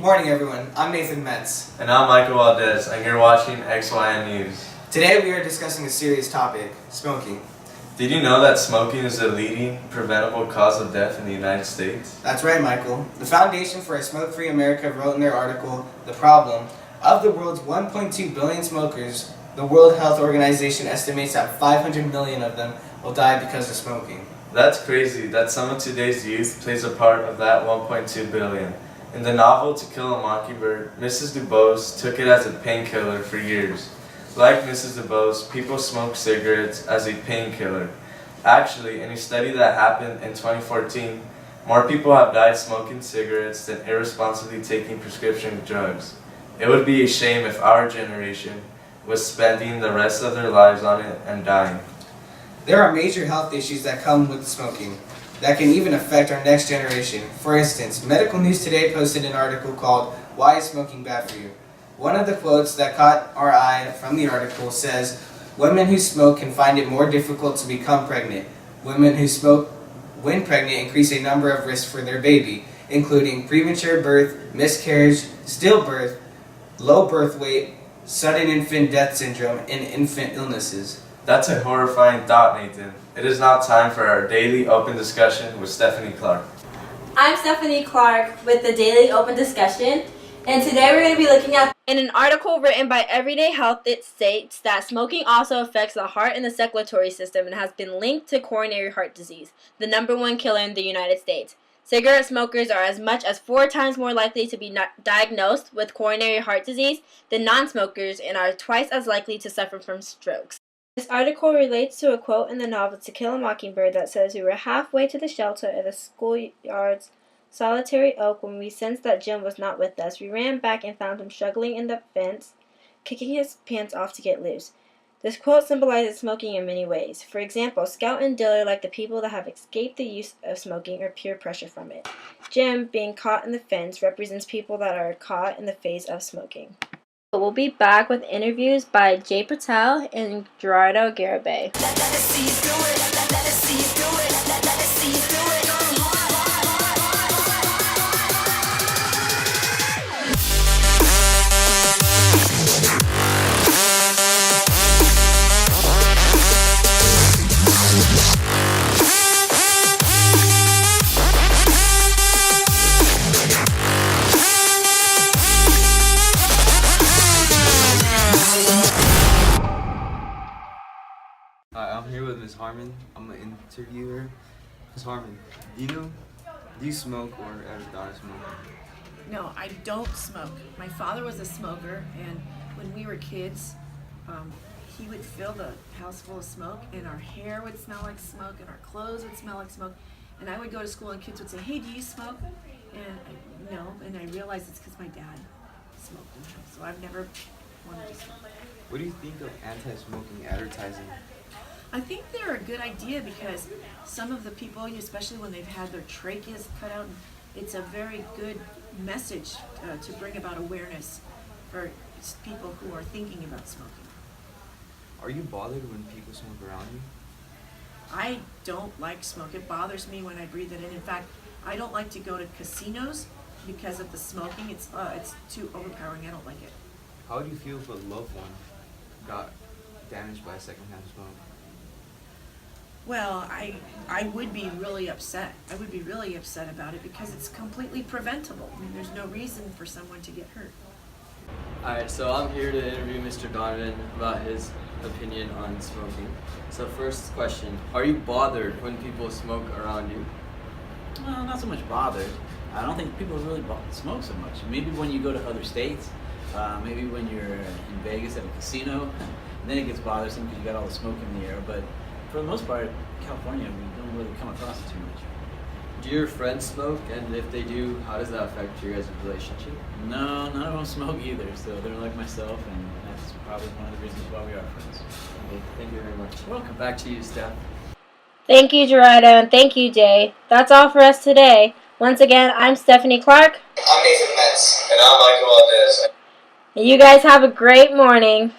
Morning everyone, I'm Nathan Metz. And I'm Michael Valdez, and you're watching XYN News. Today we are discussing a serious topic, smoking. Did you know that smoking is the leading preventable cause of death in the United States? That's right, Michael. The Foundation for a Smoke-Free America wrote in their article, The Problem, of the world's 1.2 billion smokers, the World Health Organization estimates that 500 million of them will die because of smoking. That's crazy that some of today's youth plays a part of that 1.2 billion. In the novel To Kill a Mockingbird, Mrs. DuBose took it as a painkiller for years. Like Mrs. DuBose, people smoke cigarettes as a painkiller. Actually, in a study that happened in 2014, more people have died smoking cigarettes than irresponsibly taking prescription drugs. It would be a shame if our generation was spending the rest of their lives on it and dying. There are major health issues that come with smoking that can even affect our next generation. For instance, Medical News Today posted an article called, Why is Smoking Bad for You? One of the quotes that caught our eye from the article says, women who smoke can find it more difficult to become pregnant. Women who smoke when pregnant increase a number of risks for their baby, including premature birth, miscarriage, stillbirth, low birth weight, sudden infant death syndrome, and infant illnesses. That's a horrifying thought, Nathan. It is now time for our daily open discussion with Stephanie Clark. I'm Stephanie Clark with the Daily Open Discussion, and today we're going to be looking at in an article written by Everyday Health. It states that smoking also affects the heart and the circulatory system and has been linked to coronary heart disease, the #1 killer in the United States. Cigarette smokers are as much as 4 times more likely to be diagnosed with coronary heart disease than non-smokers and are twice as likely to suffer from strokes. This article relates to a quote in the novel To Kill a Mockingbird that says, "We were halfway to the shelter of the schoolyard's solitary oak when we sensed that Jim was not with us. We ran back and found him struggling in the fence, kicking his pants off to get loose." This quote symbolizes smoking in many ways. For example, Scout and Diller, like the people that have escaped the use of smoking or peer pressure from it. Jim, being caught in the fence, represents people that are caught in the phase of smoking. We'll be back with interviews by Jay Patel and Gerardo Garibay. Hi, I'm here with Ms. Harmon. I'm an interviewer. Ms. Harmon, do you smoke or ever thought of smoking? No, I don't smoke. My father was a smoker, and when we were kids, he would fill the house full of smoke, and our hair would smell like smoke, and our clothes would smell like smoke. And I would go to school, and kids would say, "Hey, do you smoke?" And no, and I realized it's because my dad smoked in the house, so I've never wanted to smoke. What do you think of anti-smoking advertising? I think they're a good idea because some of the people, especially when they've had their tracheas cut out, it's a very good message to bring about awareness for people who are thinking about smoking. Are you bothered when people smoke around you? I don't like smoke. It bothers me when I breathe it in. In fact, I don't like to go to casinos because of the smoking. It's too overpowering. I don't like it. How would you feel if a loved one got damaged by secondhand smoke? Well, I would be really upset. I would be really upset about it because it's completely preventable. I mean, there's no reason for someone to get hurt. Alright, so I'm here to interview Mr. Donovan about his opinion on smoking. So first question, are you bothered when people smoke around you? Well, not so much bothered. I don't think people really smoke so much. Maybe when you go to other states, maybe when you're in Vegas at a casino, and then it gets bothersome because you got all the smoke in the air, but for the most part, California, we don't really come across it too much. Do your friends smoke? And if they do, how does that affect your guys' relationship? No, none of them smoke either, so they're like myself, and that's probably one of the reasons why we are friends. Okay, thank you very much. Welcome. Back to you, Steph. Thank you, Gerardo, and thank you, Jay. That's all for us today. Once again, I'm Stephanie Clark. I'm Nathan Metz. And I'm Michael Valdez. And you guys have a great morning.